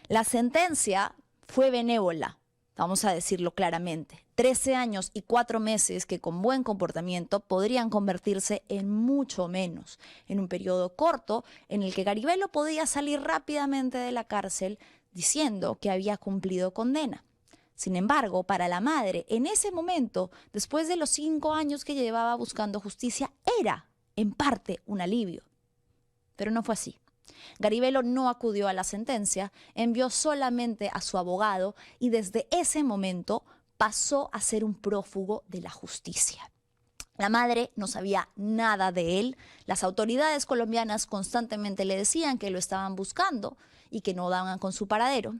La sentencia fue benévola, vamos a decirlo claramente. 13 años y 4 meses que con buen comportamiento podrían convertirse en mucho menos, en un periodo corto en el que Garibello podía salir rápidamente de la cárcel diciendo que había cumplido condena. Sin embargo, para la madre, en ese momento, después de los 5 años que llevaba buscando justicia, era, en parte, un alivio. Pero no fue así. Garibello no acudió a la sentencia, envió solamente a su abogado y desde ese momento pasó a ser un prófugo de la justicia. La madre no sabía nada de él. Las autoridades colombianas constantemente le decían que lo estaban buscando y que no daban con su paradero.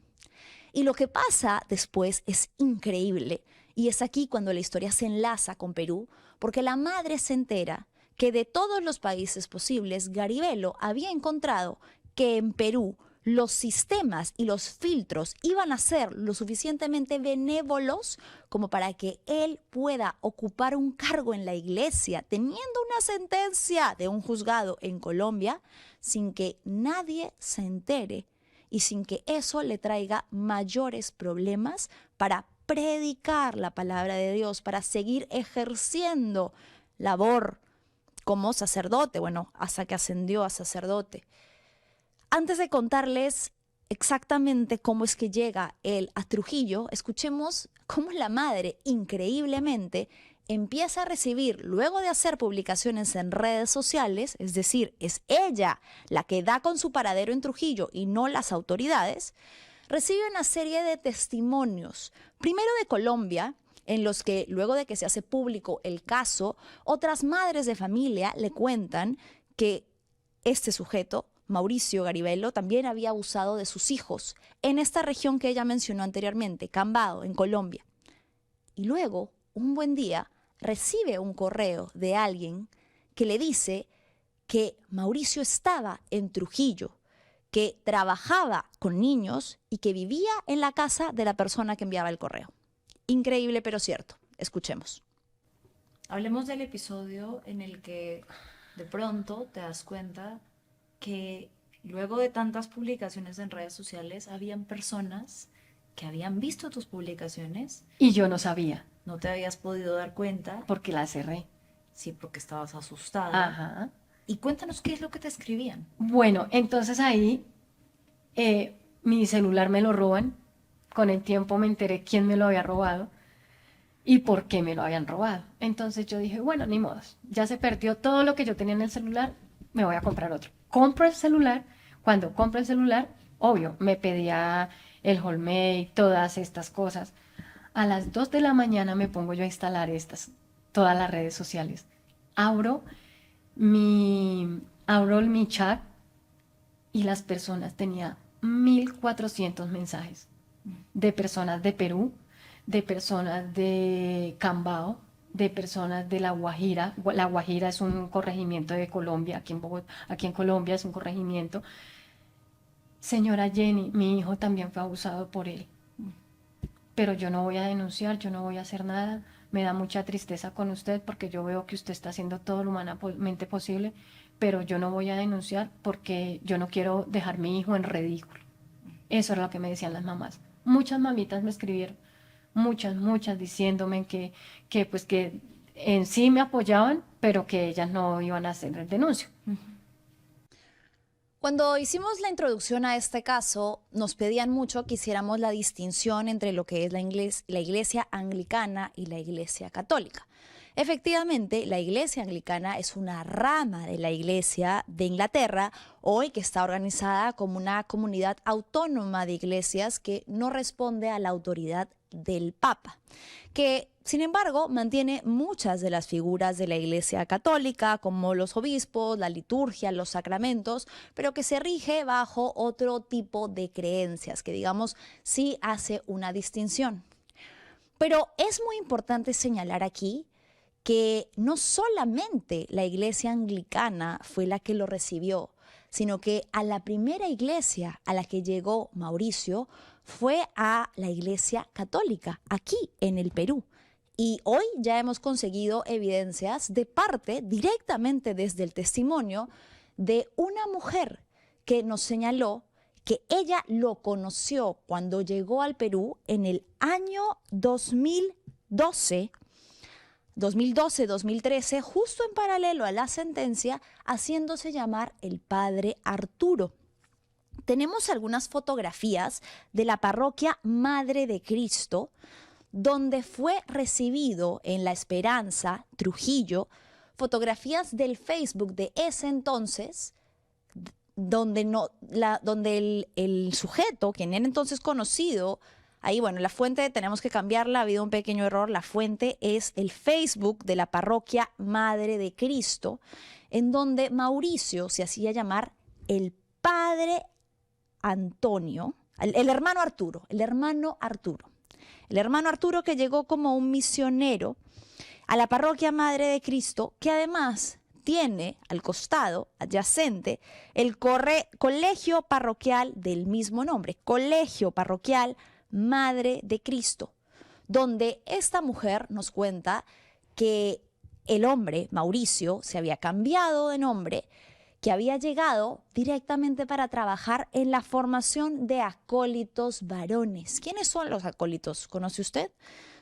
Y lo que pasa después es increíble. Y es aquí cuando la historia se enlaza con Perú, porque la madre se entera que de todos los países posibles, Garibello había encontrado que en Perú los sistemas y los filtros iban a ser lo suficientemente benévolos como para que él pueda ocupar un cargo en la iglesia, teniendo una sentencia de un juzgado en Colombia, sin que nadie se entere y sin que eso le traiga mayores problemas para predicar la palabra de Dios, para seguir ejerciendo labor como sacerdote, bueno, hasta que ascendió a sacerdote. Antes de contarles exactamente cómo es que llega él a Trujillo, escuchemos cómo la madre, increíblemente, empieza a recibir, luego de hacer publicaciones en redes sociales, es decir, es ella la que da con su paradero en Trujillo y no las autoridades, recibe una serie de testimonios, primero de Colombia, en los que luego de que se hace público el caso, otras madres de familia le cuentan que este sujeto, Mauricio Garibello, también había abusado de sus hijos en esta región que ella mencionó anteriormente, Cambado, en Colombia. Y luego, un buen día, recibe un correo de alguien que le dice que Mauricio estaba en Trujillo, que trabajaba con niños y que vivía en la casa de la persona que enviaba el correo. Increíble pero cierto. Escuchemos. Hablemos del episodio en el que de pronto te das cuenta que luego de tantas publicaciones en redes sociales habían personas que habían visto tus publicaciones y yo no sabía. No te habías podido dar cuenta. Porque la cerré. Sí, porque estabas asustada. Ajá. Y cuéntanos qué es lo que te escribían. Bueno, entonces ahí mi celular me lo roban. Con el tiempo me enteré quién me lo había robado y por qué me lo habían robado. Entonces yo dije, bueno, ni modo, ya se perdió todo lo que yo tenía en el celular, me voy a comprar otro. Compro el celular. Cuando compro el celular, obvio, me pedía el Hotmail, todas estas cosas. A las 2 de la mañana me pongo yo a instalar todas las redes sociales. Abro mi chat y las personas, tenía 1400 mensajes de personas de Perú, de personas de Cambao, de personas de La Guajira. La Guajira es un corregimiento de Colombia, aquí en Colombia es un corregimiento. Señora Jenny, mi hijo también fue abusado por él. Pero yo no voy a denunciar, yo no voy a hacer nada. Me da mucha tristeza con usted porque yo veo que usted está haciendo todo lo humanamente posible, pero yo no voy a denunciar porque yo no quiero dejar a mi hijo en ridículo. Eso era lo que me decían las mamás. Muchas mamitas me escribieron, muchas diciéndome que en sí me apoyaban, pero que ellas no iban a hacer el denuncio. Cuando hicimos la introducción a este caso, nos pedían mucho que hiciéramos la distinción entre lo que es la iglesia anglicana y la iglesia católica. Efectivamente, la iglesia anglicana es una rama de la iglesia de Inglaterra, hoy que está organizada como una comunidad autónoma de iglesias que no responde a la autoridad del Papa, que sin embargo mantiene muchas de las figuras de la Iglesia Católica, como los obispos, la liturgia, los sacramentos, pero que se rige bajo otro tipo de creencias, que digamos sí hace una distinción. Pero es muy importante señalar aquí que no solamente la iglesia anglicana fue la que lo recibió, sino que a la primera iglesia a la que llegó Mauricio fue a la iglesia católica, aquí en el Perú. Y hoy ya hemos conseguido evidencias de parte, directamente desde el testimonio, de una mujer que nos señaló que ella lo conoció cuando llegó al Perú en el año 2012-2013, justo en paralelo a la sentencia, haciéndose llamar el padre Arturo. Tenemos algunas fotografías de la parroquia Madre de Cristo, donde fue recibido en La Esperanza, Trujillo, fotografías del Facebook de ese entonces, donde el sujeto, quien era entonces conocido, ahí, bueno, la fuente tenemos que cambiarla, ha habido un pequeño error, la fuente es el Facebook de la parroquia Madre de Cristo, en donde Mauricio se hacía llamar el padre Antonio, el hermano Arturo, el hermano Arturo que llegó como un misionero a la parroquia Madre de Cristo, que además tiene al costado, adyacente, el colegio parroquial del mismo nombre, Colegio Parroquial Madre de Cristo, donde esta mujer nos cuenta que el hombre, Mauricio, se había cambiado de nombre, que había llegado directamente para trabajar en la formación de acólitos varones. ¿Quiénes son los acólitos? ¿Conoce usted?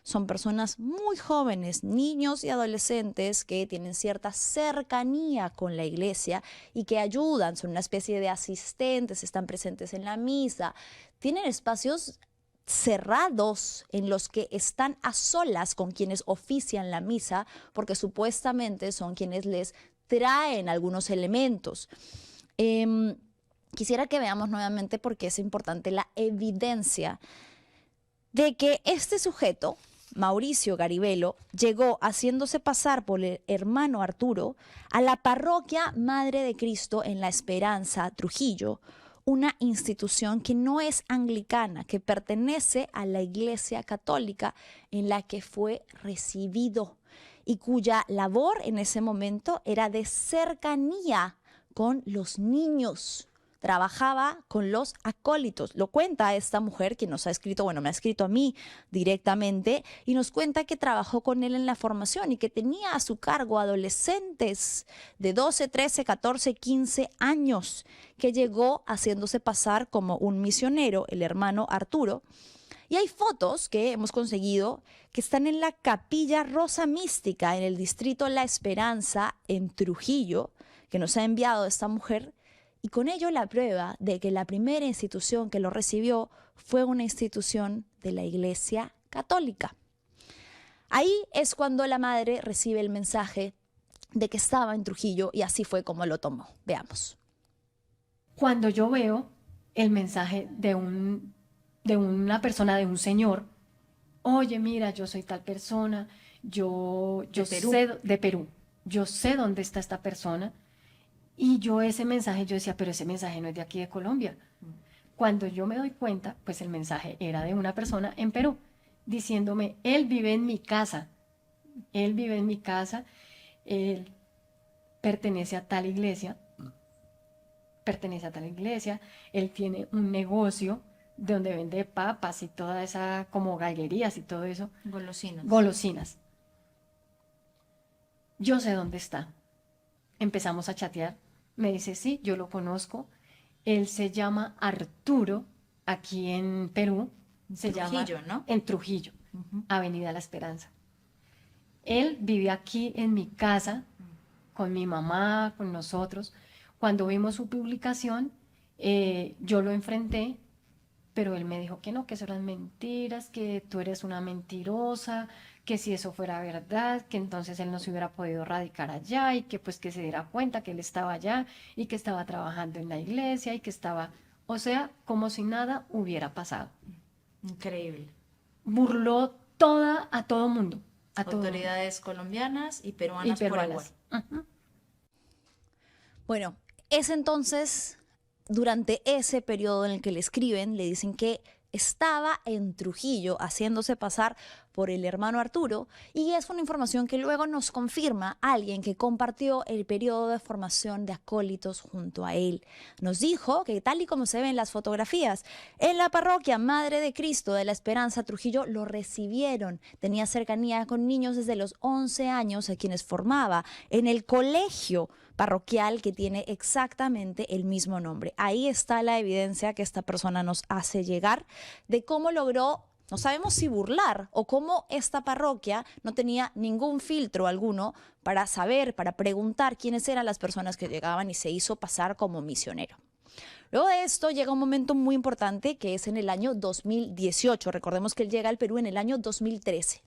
Son personas muy jóvenes, niños y adolescentes que tienen cierta cercanía con la iglesia y que ayudan, son una especie de asistentes, están presentes en la misa, tienen espacios cerrados en los que están a solas con quienes ofician la misa, porque supuestamente son quienes les traen algunos elementos. Quisiera que veamos nuevamente porque es importante la evidencia de que este sujeto, Mauricio Garibello, llegó haciéndose pasar por el hermano Arturo a la parroquia Madre de Cristo en La Esperanza, Trujillo, una institución que no es anglicana, que pertenece a la Iglesia Católica en la que fue recibido y cuya labor en ese momento era de cercanía con los niños. Trabajaba con los acólitos. Lo cuenta esta mujer que nos ha escrito, bueno, me ha escrito a mí directamente y nos cuenta que trabajó con él en la formación y que tenía a su cargo adolescentes de 12, 13, 14, 15 años, que llegó haciéndose pasar como un misionero, el hermano Arturo. Y hay fotos que hemos conseguido que están en la Capilla Rosa Mística en el distrito La Esperanza en Trujillo, que nos ha enviado esta mujer, y con ello la prueba de que la primera institución que lo recibió fue una institución de la Iglesia Católica. Ahí es cuando la madre recibe el mensaje de que estaba en Trujillo y así fue como lo tomó. Veamos. Cuando yo veo el mensaje de una persona, de un señor, oye, mira, yo soy tal persona, yo sé de Perú, yo sé dónde está esta persona, y yo ese mensaje, yo decía, pero ese mensaje no es de aquí de Colombia. Cuando yo me doy cuenta, pues el mensaje era de una persona en Perú, diciéndome, él vive en mi casa, él pertenece a tal iglesia, él tiene un negocio donde vende papas y toda esa, como galguerías y todo eso. Golosinas. Yo sé dónde está. Empezamos a chatear. Me dice, sí, yo lo conozco. Él se llama Arturo, aquí en Perú. Trujillo, ¿no? En Trujillo, Avenida La Esperanza. Él vive aquí en mi casa, con mi mamá, con nosotros. Cuando vimos su publicación, yo lo enfrenté, pero él me dijo que no, que eso eran mentiras, que tú eres una mentirosa, que si eso fuera verdad, que entonces él no se hubiera podido radicar allá y que pues que se diera cuenta que él estaba allá y que estaba trabajando en la iglesia y que estaba, o sea, como si nada hubiera pasado. Increíble. Burló a todo mundo. Autoridades colombianas y peruanas. Por igual. Bueno, es entonces, durante ese periodo en el que le escriben, le dicen que estaba en Trujillo haciéndose pasar por el hermano Arturo, y es una información que luego nos confirma alguien que compartió el periodo de formación de acólitos junto a él. Nos dijo que, tal y como se ve en las fotografías, en la parroquia Madre de Cristo de La Esperanza, Trujillo, lo recibieron. Tenía cercanía con niños desde los 11 años a quienes formaba. En el colegio parroquial que tiene exactamente el mismo nombre. Ahí está la evidencia que esta persona nos hace llegar de cómo logró, no sabemos si burlar o cómo esta parroquia no tenía ningún filtro alguno para saber, para preguntar quiénes eran las personas que llegaban y se hizo pasar como misionero. Luego de esto llega un momento muy importante que es en el año 2018. Recordemos que él llega al Perú en el año 2013.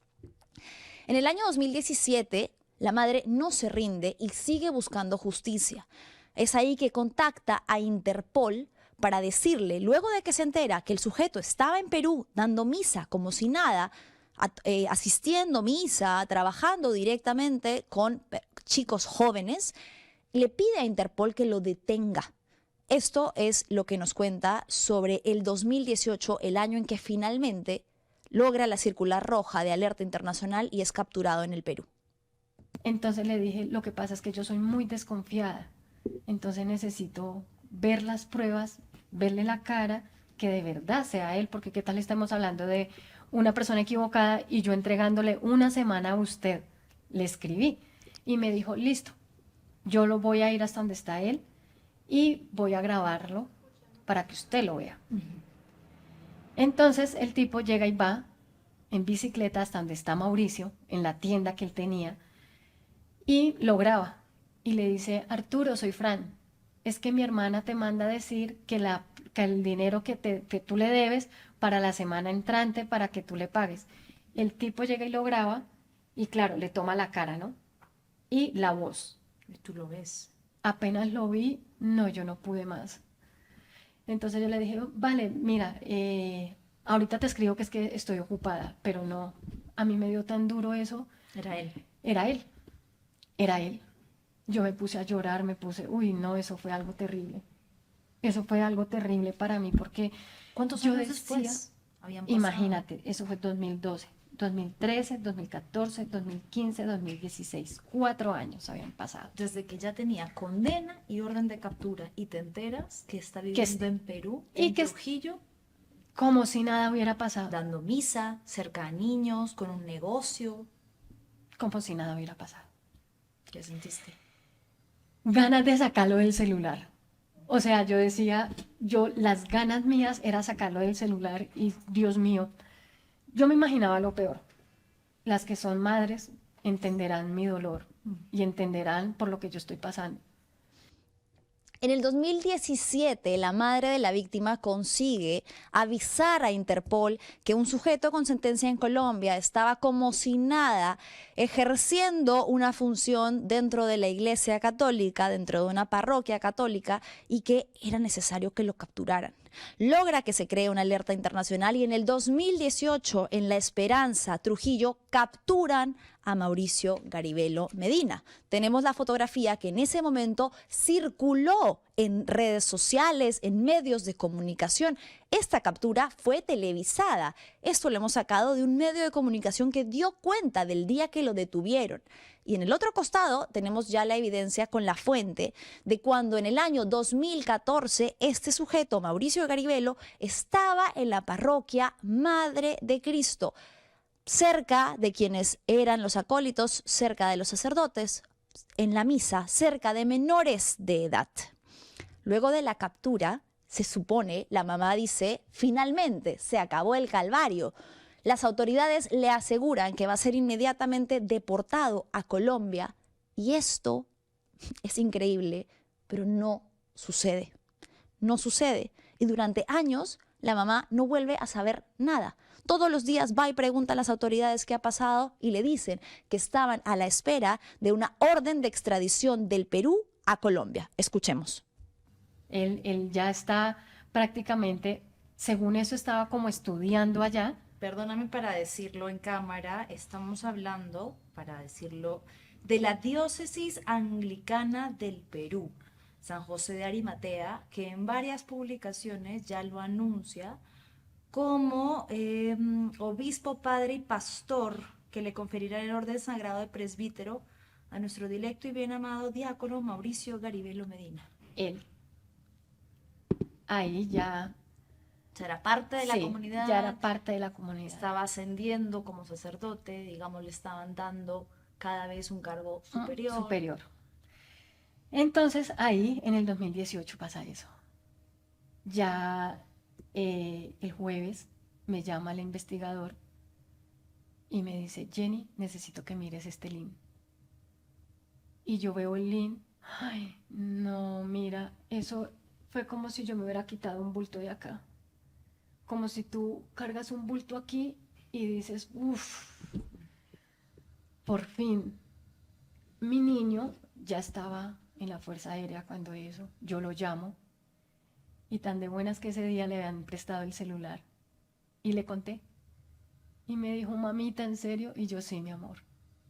En el año 2017, la madre no se rinde y sigue buscando justicia. Es ahí que contacta a Interpol para decirle, luego de que se entera que el sujeto estaba en Perú dando misa como si nada, asistiendo misa, trabajando directamente con chicos jóvenes, le pide a Interpol que lo detenga. Esto es lo que nos cuenta sobre el 2018, el año en que finalmente logra la circular roja de alerta internacional y es capturado en el Perú. Entonces le dije, lo que pasa es que yo soy muy desconfiada, entonces necesito ver las pruebas, verle la cara, que de verdad sea él, porque qué tal estamos hablando de una persona equivocada y yo entregándole una semana a usted. Le escribí y me dijo, listo, yo lo voy a ir hasta donde está él y voy a grabarlo para que usted lo vea. Entonces el tipo llega y va en bicicleta hasta donde está Mauricio, en la tienda que él tenía, y lo graba. Y le dice, Arturo, soy Fran, es que mi hermana te manda a decir que el dinero que tú le debes para la semana entrante para que tú le pagues. El tipo llega y lo graba y claro, le toma la cara, ¿no? Y la voz. Y tú lo ves. Apenas lo vi, no, yo no pude más. Entonces yo le dije, vale, mira, ahorita te escribo que es que estoy ocupada, pero no, a mí me dio tan duro eso. Era él. Era él, era él. Yo me puse a llorar, uy, no, eso fue algo terrible. Eso fue algo terrible para mí porque ¿Cuántos yo años decía, después habían pasado? imagínate, eso fue 2012, 2013, 2014, 2015, 2016, 4 años habían pasado. Desde que ya tenía condena y orden de captura y te enteras que está viviendo en Perú, y en que Trujillo, como si nada hubiera pasado. dando misa, cerca a niños, con un negocio. Como si nada hubiera pasado. ¿Qué sentiste? Ganas de sacarlo del celular. O sea, yo decía, las ganas mías era sacarlo del celular y Dios mío, yo me imaginaba lo peor. Las que son madres entenderán mi dolor y entenderán por lo que yo estoy pasando. En el 2017, la madre de la víctima consigue avisar a Interpol que un sujeto con sentencia en Colombia estaba como si nada ejerciendo una función dentro de la Iglesia Católica, dentro de una parroquia católica, y que era necesario que lo capturaran. Logra que se cree una alerta internacional y en el 2018, en La Esperanza, Trujillo, capturan a Mauricio Garibello Medina. Tenemos la fotografía que en ese momento circuló en redes sociales, en medios de comunicación. Esta captura fue televisada. Esto lo hemos sacado de un medio de comunicación que dio cuenta del día que lo detuvieron. Y en el otro costado tenemos ya la evidencia con la fuente de cuando en el año 2014 este sujeto, Mauricio Garibello, estaba en la parroquia Madre de Cristo, cerca de quienes eran los acólitos, cerca de los sacerdotes, en la misa, cerca de menores de edad. Luego de la captura, se supone, la mamá dice, finalmente se acabó el calvario. Las autoridades le aseguran que va a ser inmediatamente deportado a Colombia y esto es increíble, pero no sucede. No sucede. Y durante años la mamá no vuelve a saber nada. Todos los días va y pregunta a las autoridades qué ha pasado y le dicen que estaban a la espera de una orden de extradición del Perú a Colombia. Escuchemos. Él ya está prácticamente, según eso estaba como estudiando allá. Perdóname para decirlo en cámara, estamos hablando, para decirlo, de la diócesis anglicana del Perú, San José de Arimatea, que en varias publicaciones ya lo anuncia como obispo, padre y pastor que le conferirá el orden sagrado de presbítero a nuestro directo y bien amado diácono Mauricio Garibello Medina. Él. Ahí ya... O sea, era parte de la comunidad. Ya era parte de la comunidad. Estaba ascendiendo como sacerdote, digamos, le estaban dando cada vez un cargo superior. Superior. Entonces ahí en el 2018 pasa eso. Ya el jueves me llama el investigador y me dice, Jenny, necesito que mires este link. Y yo veo el link, ay, no, mira, eso fue como si yo me hubiera quitado un bulto de acá. Como si tú cargas un bulto aquí y dices, uff, por fin. Mi niño ya estaba en la Fuerza Aérea cuando eso, yo lo llamo y tan de buenas que ese día le habían prestado el celular y le conté y me dijo, mamita, ¿en serio? Y yo, sí, mi amor,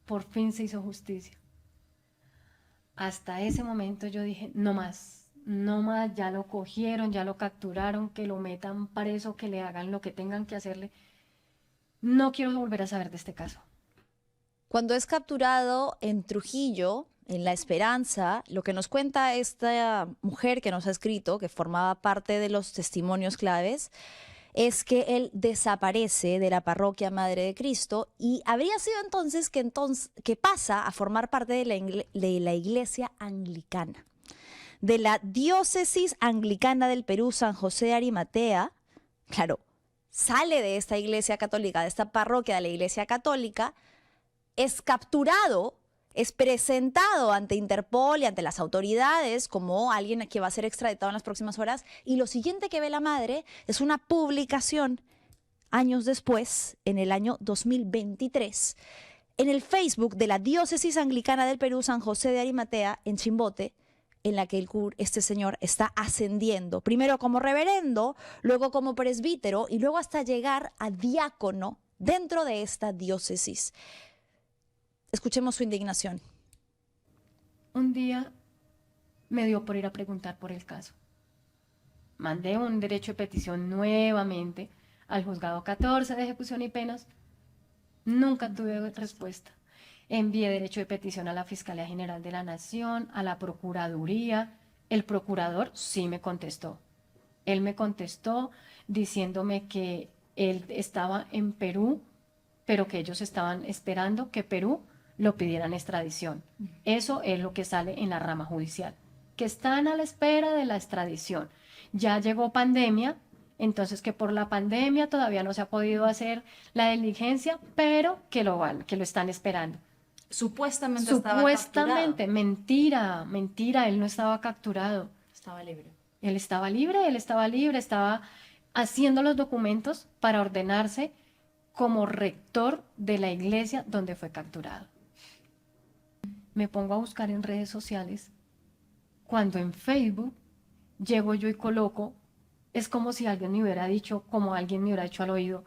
por fin se hizo justicia. Hasta ese momento yo dije, no más, no más, ya lo cogieron, ya lo capturaron, que lo metan preso, que le hagan lo que tengan que hacerle. No quiero volver a saber de este caso. Cuando es capturado en Trujillo, en La Esperanza, lo que nos cuenta esta mujer que nos ha escrito, que formaba parte de los testimonios claves, es que él desaparece de la parroquia Madre de Cristo y habría sido entonces que pasa a formar parte de la iglesia anglicana, de la diócesis anglicana del Perú, San José de Arimatea. Claro, sale de esta iglesia católica, de esta parroquia de la iglesia católica, es capturado, es presentado ante Interpol y ante las autoridades como alguien que va a ser extraditado en las próximas horas. Y lo siguiente que ve la madre es una publicación años después, en el año 2023, en el Facebook de la Diócesis Anglicana del Perú, San José de Arimatea, en Chimbote, en la que este señor está ascendiendo, primero como reverendo, luego como presbítero y luego hasta llegar a diácono dentro de esta diócesis. Escuchemos su indignación. Un día me dio por ir a preguntar por el caso. Mandé un derecho de petición nuevamente al juzgado 14 de ejecución y penas. Nunca tuve respuesta. Envié derecho de petición a la Fiscalía General de la Nación, a la Procuraduría. El procurador sí me contestó. Él me contestó diciéndome que él estaba en Perú, pero que ellos estaban esperando que Perú lo pidieran extradición. Eso es lo que sale en la rama judicial, que están a la espera de la extradición. Ya llegó pandemia, entonces que por la pandemia todavía no se ha podido hacer la diligencia, pero que lo están esperando. Supuestamente estaba Supuestamente, capturado. mentira, él no estaba capturado. Estaba libre. Él estaba libre, estaba haciendo los documentos para ordenarse como rector de la iglesia donde fue capturado. Me pongo a buscar en redes sociales, cuando en Facebook llego yo y coloco, es como si alguien me hubiera dicho, como alguien me hubiera dicho al oído,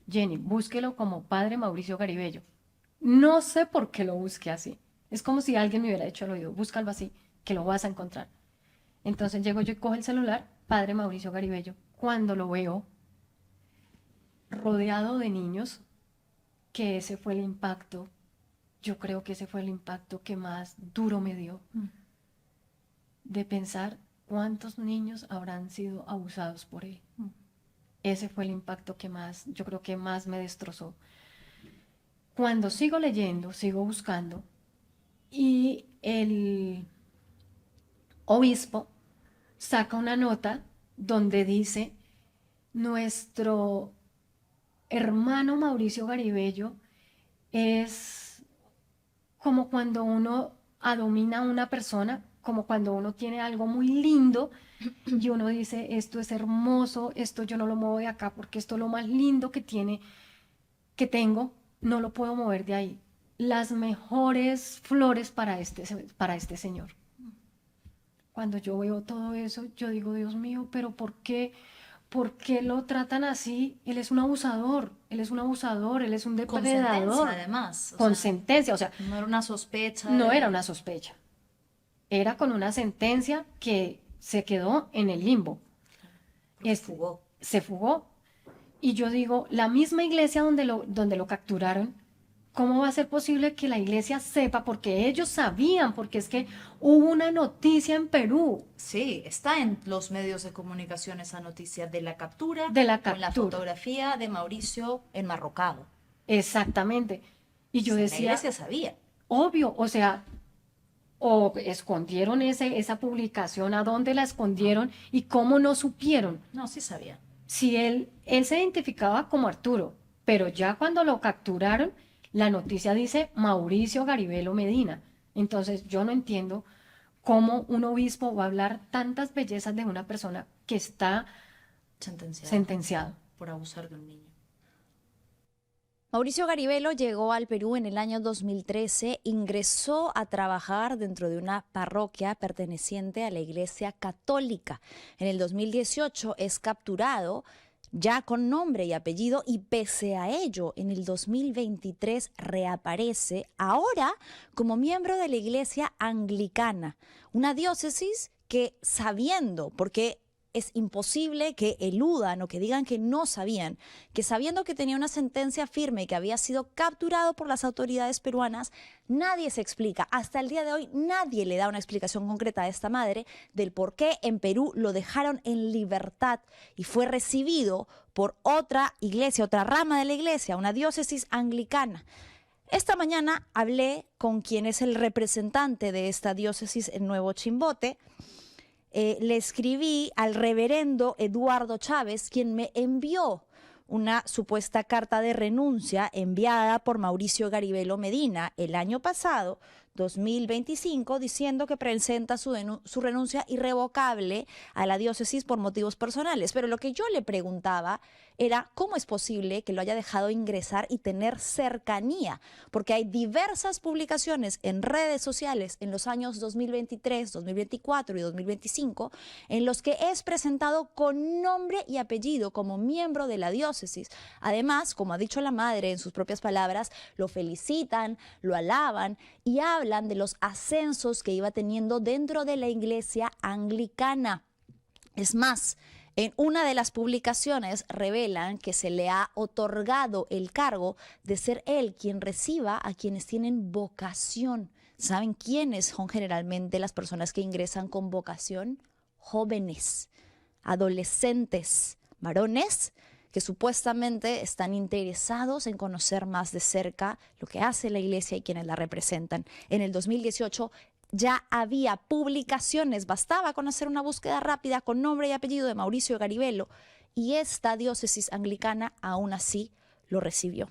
Jenny, búsquelo como Padre Mauricio Garibello. No sé por qué lo busqué así. Es como si alguien me hubiera dicho al oído, búscalo así, que lo vas a encontrar. Entonces llego yo y cojo el celular, Padre Mauricio Garibello. Cuando lo veo, rodeado de niños, que ese fue el impacto. Yo creo que ese fue el impacto que más duro me dio, de pensar cuántos niños habrán sido abusados por él. Ese fue el impacto que más, yo creo que más me destrozó. Cuando sigo leyendo, sigo buscando, y el obispo saca una nota donde dice, nuestro hermano Mauricio Garibello es como cuando uno adomina a una persona, como cuando uno tiene algo muy lindo y uno dice, esto es hermoso, esto yo no lo muevo de acá porque esto es lo más lindo que tengo, no lo puedo mover de ahí. Las mejores flores para este señor. Cuando yo veo todo eso, yo digo, Dios mío, pero ¿por qué lo tratan así? Él es un abusador, él es un depredador. Con sentencia, además. Con sentencia, o sea, no era una sospecha. No era una sospecha. Era con una sentencia que se quedó en el limbo. Fugó. Se fugó. Y yo digo, la misma iglesia donde lo capturaron, ¿cómo va a ser posible que la iglesia sepa? Porque ellos sabían, porque es que hubo una noticia en Perú. Sí, está en los medios de comunicación esa noticia de la captura. Con la captura. fotografía de Mauricio enmarrocado. Exactamente. Y yo decía, la iglesia sabía. obvio, o sea, o escondieron esa publicación, a dónde la escondieron y cómo no supieron. No, sí sabía. Si él se identificaba como Arturo, pero ya cuando lo capturaron, la noticia dice Mauricio Garibello Medina. Entonces yo no entiendo cómo un obispo va a hablar tantas bellezas de una persona que está sentenciado. Por abusar de un niño. Mauricio Garibello llegó al Perú en el año 2013, ingresó a trabajar dentro de una parroquia perteneciente a la Iglesia Católica. En el 2018 es capturado ya con nombre y apellido y pese a ello, en el 2023 reaparece ahora como miembro de la Iglesia Anglicana, una diócesis que sabiendo, porque es imposible que eludan o que digan que no sabían, que sabiendo que tenía una sentencia firme y que había sido capturado por las autoridades peruanas, nadie se explica. Hasta el día de hoy nadie le da una explicación concreta a esta madre del por qué en Perú lo dejaron en libertad y fue recibido por otra iglesia, otra rama de la iglesia, una diócesis anglicana. Esta mañana hablé con quien es el representante de esta diócesis en Nuevo Chimbote. Le escribí al reverendo Eduardo Chávez, quien me envió una supuesta carta de renuncia enviada por Mauricio Garibello Medina el año pasado, 2025, diciendo que presenta su renuncia irrevocable a la diócesis por motivos personales. Pero lo que yo le preguntaba era cómo es posible que lo haya dejado ingresar y tener cercanía, porque hay diversas publicaciones en redes sociales en los años 2023, 2024 y 2025 en los que es presentado con nombre y apellido como miembro de la diócesis. Además, como ha dicho la madre en sus propias palabras, lo felicitan, lo alaban y hablan de los ascensos que iba teniendo dentro de la iglesia anglicana. Es más, en una de las publicaciones revelan que se le ha otorgado el cargo de ser él quien reciba a quienes tienen vocación. ¿Saben quiénes son generalmente las personas que ingresan con vocación? Jóvenes, adolescentes, varones que supuestamente están interesados en conocer más de cerca lo que hace la iglesia y quienes la representan. En el 2018 ya había publicaciones, bastaba con hacer una búsqueda rápida con nombre y apellido de Mauricio Garibello y esta diócesis anglicana aún así lo recibió.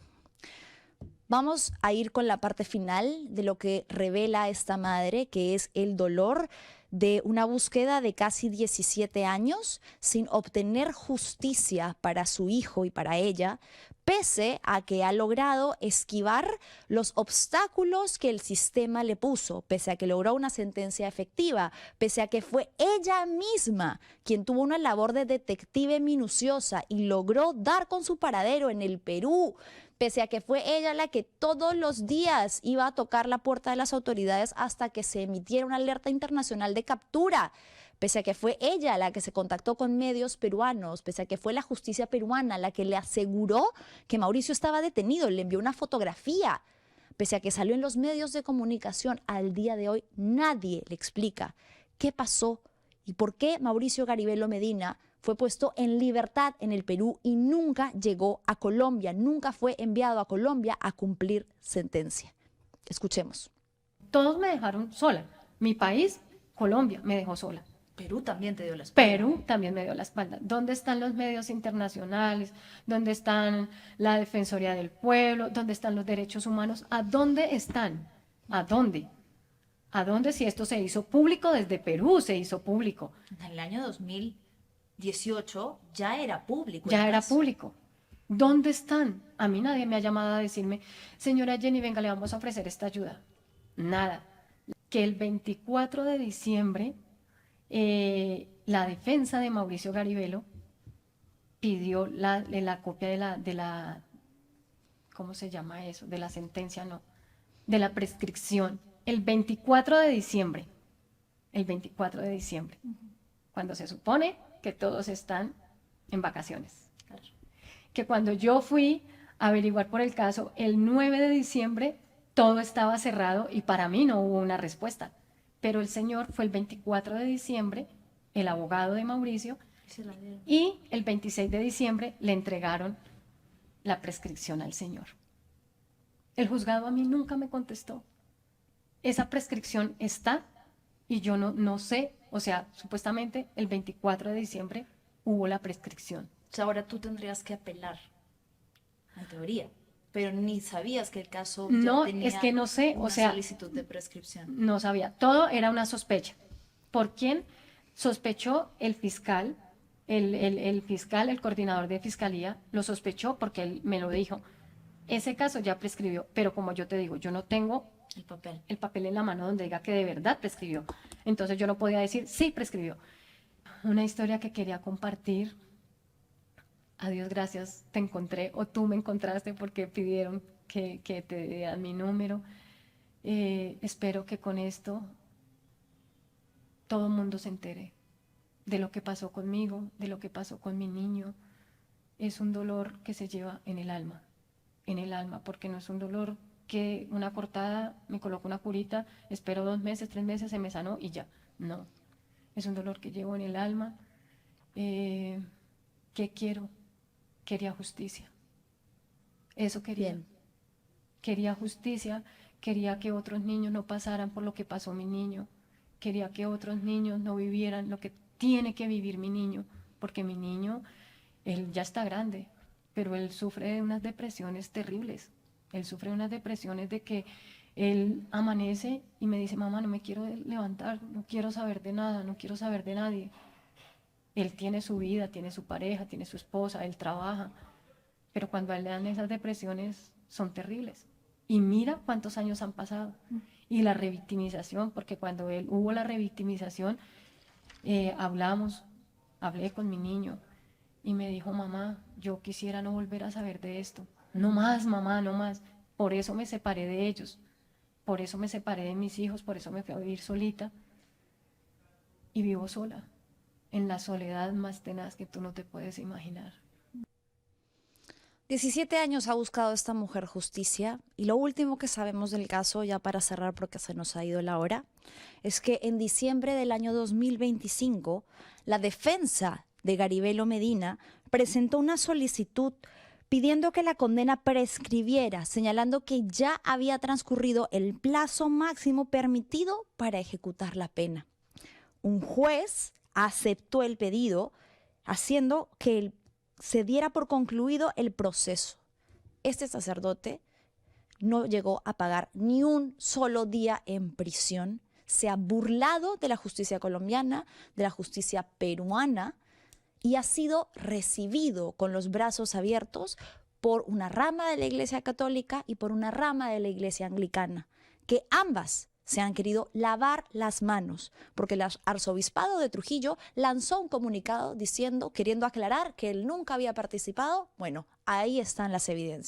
Vamos a ir con la parte final de lo que revela esta madre, que es el dolor de una búsqueda de casi 17 años sin obtener justicia para su hijo y para ella, pese a que ha logrado esquivar los obstáculos que el sistema le puso, pese a que logró una sentencia efectiva, pese a que fue ella misma quien tuvo una labor de detective minuciosa y logró dar con su paradero en el Perú, pese a que fue ella la que todos los días iba a tocar la puerta de las autoridades hasta que se emitiera una alerta internacional de captura, pese a que fue ella la que se contactó con medios peruanos, pese a que fue la justicia peruana la que le aseguró que Mauricio estaba detenido, le envió una fotografía, pese a que salió en los medios de comunicación, al día de hoy nadie le explica qué pasó y por qué Mauricio Garibello Medina fue puesto en libertad en el Perú y nunca llegó a Colombia, nunca fue enviado a Colombia a cumplir sentencia. Escuchemos. Todos me dejaron sola. Mi país, Colombia, me dejó sola. Perú también te dio la espalda. Perú también me dio la espalda. ¿Dónde están los medios internacionales? ¿Dónde están la Defensoría del Pueblo? ¿Dónde están los derechos humanos? ¿A dónde están? ¿A dónde? ¿A dónde si esto se hizo público? Desde Perú se hizo público. En el año 2018 ya era público. Ya era público. ¿Dónde están? A mí nadie me ha llamado a decirme, señora Jenny, venga, le vamos a ofrecer esta ayuda. Nada. Que el 24 de diciembre la defensa de Mauricio Garibello pidió la copia de la, ¿cómo se llama eso? De la sentencia, no, de la prescripción. El 24 de diciembre, cuando se supone que todos están en vacaciones. Claro. Que cuando yo fui a averiguar por el caso, el 9 de diciembre todo estaba cerrado y para mí no hubo una respuesta. Pero el señor fue el 24 de diciembre, el abogado de Mauricio, y el 26 de diciembre le entregaron la prescripción al señor. El juzgado a mí nunca me contestó. esa prescripción está y yo no sé, o sea, supuestamente el 24 de diciembre hubo la prescripción. O sea, ahora tú tendrías que apelar, en teoría, pero ni sabías que el caso ya No, tenía es que no sé, o una sea, solicitud de prescripción. no sabía. Todo era una sospecha. ¿Por quién? Sospechó el fiscal, el fiscal, el coordinador de fiscalía, lo sospechó porque él me lo dijo. Ese caso ya prescribió, pero como yo te digo, yo no tengo El papel. en la mano donde diga que de verdad prescribió. Entonces yo no podía decir, sí, prescribió. Una historia que quería compartir. A Dios gracias, te encontré o tú me encontraste porque pidieron que te dieran mi número. Espero que con esto todo el mundo se entere de lo que pasó conmigo, de lo que pasó con mi niño. Es un dolor que se lleva en el alma, porque no es un dolor que una cortada, me coloco una curita, espero 2 meses, 3 meses, se me sanó y ya. No, es un dolor que llevo en el alma. ¿Qué quiero? Quería justicia. Eso quería. Bien. Quería justicia, quería que otros niños no pasaran por lo que pasó mi niño. Quería que otros niños no vivieran lo que tiene que vivir mi niño, porque mi niño, él ya está grande, pero él sufre de unas depresiones terribles. Él sufre de unas depresiones de que él amanece y me dice, mamá, no me quiero levantar, no quiero saber de nada, no quiero saber de nadie. Él tiene su vida, tiene su pareja, tiene su esposa, él trabaja, pero cuando a él le dan esas depresiones son terribles. Y mira cuántos años han pasado. Y la revictimización, porque cuando él hubo la revictimización, hablé con mi niño y me dijo, mamá, yo quisiera no volver a saber de esto. No más, mamá, no más. Por eso me separé de ellos, por eso me separé de mis hijos, por eso me fui a vivir solita y vivo sola, en la soledad más tenaz que tú no te puedes imaginar. 17 años ha buscado esta mujer justicia y lo último que sabemos del caso, ya para cerrar porque se nos ha ido la hora, es que en diciembre del año 2025 la defensa de Garibello Medina presentó una solicitud pidiendo que la condena prescribiera, señalando que ya había transcurrido el plazo máximo permitido para ejecutar la pena. Un juez aceptó el pedido, haciendo que se diera por concluido el proceso. Este sacerdote no llegó a pagar ni un solo día en prisión, se ha burlado de la justicia colombiana, de la justicia peruana, y ha sido recibido con los brazos abiertos por una rama de la Iglesia Católica y por una rama de la Iglesia Anglicana, que ambas se han querido lavar las manos, porque el arzobispado de Trujillo lanzó un comunicado diciendo, queriendo aclarar que él nunca había participado. Bueno, ahí están las evidencias.